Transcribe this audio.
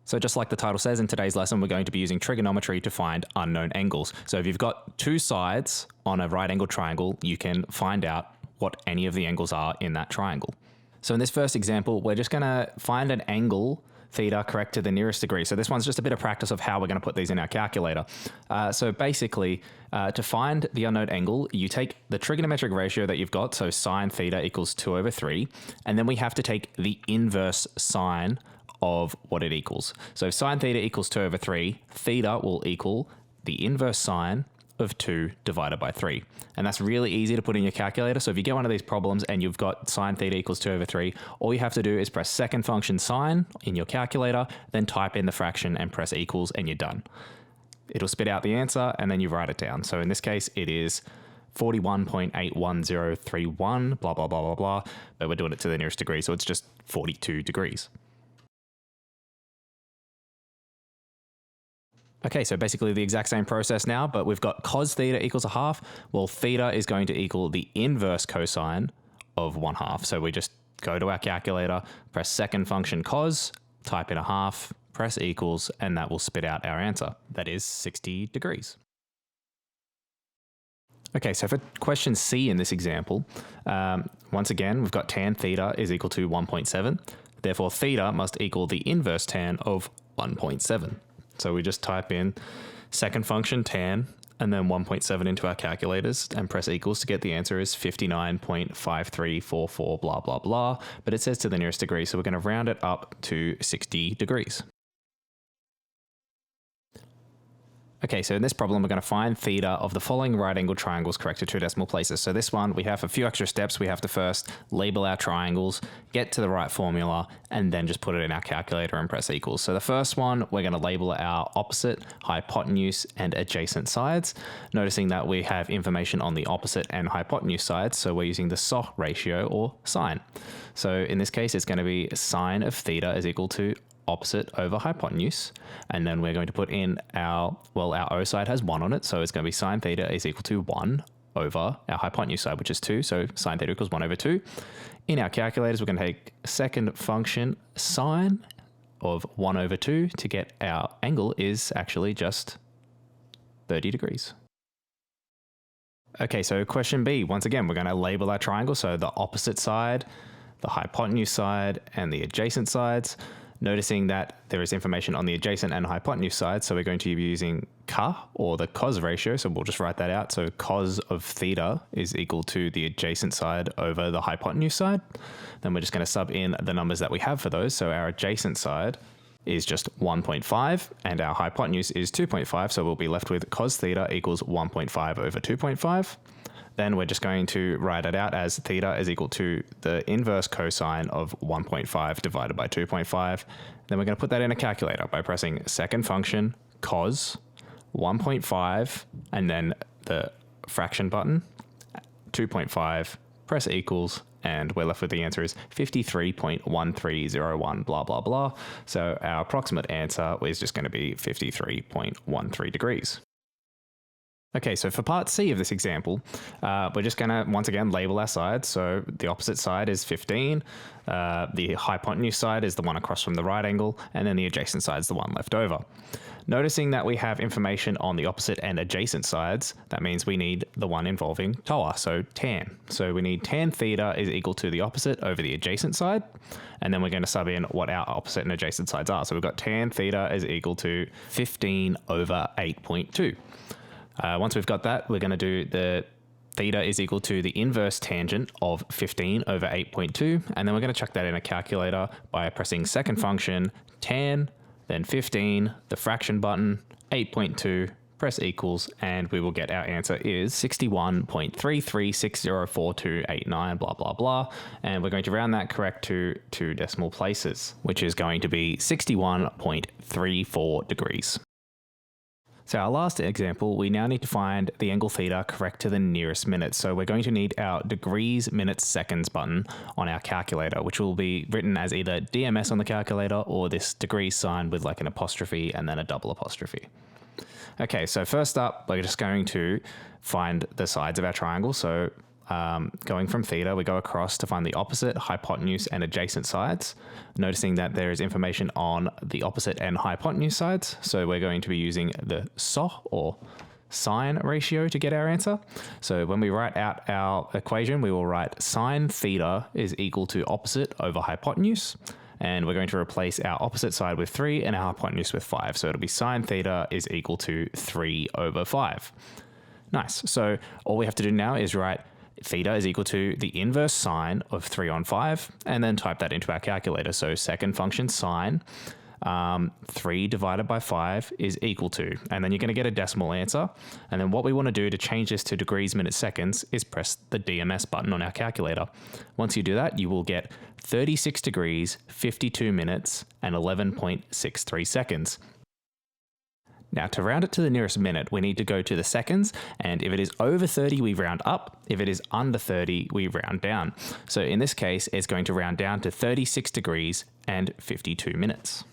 So just like the title says, in today's lesson, we're going to be using trigonometry to find unknown angles. So if you've got two sides on a right angle triangle, you can find out what any of the angles are in that triangle. So in this first example, we're just going to find an angle theta correct to the nearest degree. So this one's just a bit of practice of how we're going to put these in our calculator. So basically, to find the unknown angle, you take the trigonometric ratio that you've got, so sine theta equals 2/3, and then we have to take the inverse sine of what it equals. So if sine theta equals 2/3, theta will equal the inverse sine of 2 divided by 3. And that's really easy to put in your calculator. So if you get one of these problems and you've got sine theta equals 2/3, all you have to do is press second function sine in your calculator, then type in the fraction and press equals, and you're done. It'll spit out the answer and then you write it down. So in this case, it is 41.81031, blah, blah, blah, blah, blah. But we're doing it to the nearest degree, so it's just 42 degrees. Okay, so basically the exact same process now, but we've got cos theta equals 1/2. Well, theta is going to equal the inverse cosine of 1/2. So we just go to our calculator, press second function cos, type in 1/2, press equals, and that will spit out our answer. That is 60 degrees. Okay, so for question C in this example, once again, we've got tan theta is equal to 1.7. Therefore, theta must equal the inverse tan of 1.7. So we just type in second function tan and then 1.7 into our calculators and press equals to get the answer is 59.5344 blah, blah, blah. But it says to the nearest degree, so we're going to round it up to 60 degrees. Okay, so in this problem, we're going to find theta of the following right angle triangles correct to 2 decimal places. So this one, we have a few extra steps. We have to first label our triangles, get to the right formula, and then just put it in our calculator and press equals. So the first one, we're going to label our opposite, hypotenuse, and adjacent sides, noticing that we have information on the opposite and hypotenuse sides. So we're using the SOH ratio or sine. So in this case, it's going to be sine of theta is equal to opposite over hypotenuse, and then we're going to put in our O side has 1 on it, so it's going to be sine theta is equal to 1 over our hypotenuse side, which is 2, so sine theta equals 1/2. In our calculators, we're going to take second function sine of 1/2 to get our angle is actually just 30 degrees. Okay, so question B, once again, we're going to label our triangle, so the opposite side, the hypotenuse side, and the adjacent sides. Noticing that there is information on the adjacent and hypotenuse side, so we're going to be using CA or the cos ratio, so we'll just write that out. So cos of theta is equal to the adjacent side over the hypotenuse side. Then we're just going to sub in the numbers that we have for those. So our adjacent side is just 1.5 and our hypotenuse is 2.5, so we'll be left with cos theta equals 1.5 over 2.5. Then we're just going to write it out as theta is equal to the inverse cosine of 1.5 divided by 2.5. Then we're going to put that in a calculator by pressing second function cos 1.5 and then the fraction button, 2.5, press equals, and we're left with the answer is 53.1301 blah, blah, blah. So our approximate answer is just going to be 53.13 degrees. Okay, so for part C of this example, we're just going to, once again, label our sides. So the opposite side is 15, the hypotenuse side is the one across from the right angle, and then the adjacent side is the one left over. Noticing that we have information on the opposite and adjacent sides, that means we need the one involving TOA, so tan. So we need tan theta is equal to the opposite over the adjacent side, and then we're going to sub in what our opposite and adjacent sides are. So we've got tan theta is equal to 15 over 8.2. Once we've got that, we're going to do the theta is equal to the inverse tangent of 15 over 8.2, and then we're going to chuck that in a calculator by pressing second function tan, then 15, the fraction button, 8.2, press equals, and we will get our answer is 61.33604289, blah, blah, blah. And we're going to round that correct to 2 decimal places, which is going to be 61.34 degrees. So our last example, we now need to find the angle theta correct to the nearest minute. So we're going to need our degrees, minutes, seconds button on our calculator, which will be written as either DMS on the calculator or this degree sign with like an apostrophe and then a double apostrophe. Okay, so first up, we're just going to find the sides of our triangle. So going from theta, we go across to find the opposite, hypotenuse, and adjacent sides, noticing that there is information on the opposite and hypotenuse sides. So we're going to be using the SOH, or sine ratio, to get our answer. So when we write out our equation, we will write sine theta is equal to opposite over hypotenuse. And we're going to replace our opposite side with 3 and our hypotenuse with 5. So it'll be sine theta is equal to 3 over 5. Nice. So all we have to do now is write theta is equal to the inverse sine of 3 on 5, and then type that into our calculator. So second function sine 3 divided by 5 is equal to, and then you're going to get a decimal answer. And then what we want to do to change this to degrees, minutes, seconds is press the DMS button on our calculator. Once you do that, you will get 36 degrees, 52 minutes, and 11.63 seconds. Now, to round it to the nearest minute, we need to go to the seconds, and if it is over 30, we round up. If it is under 30, we round down. So in this case, it's going to round down to 36 degrees and 52 minutes.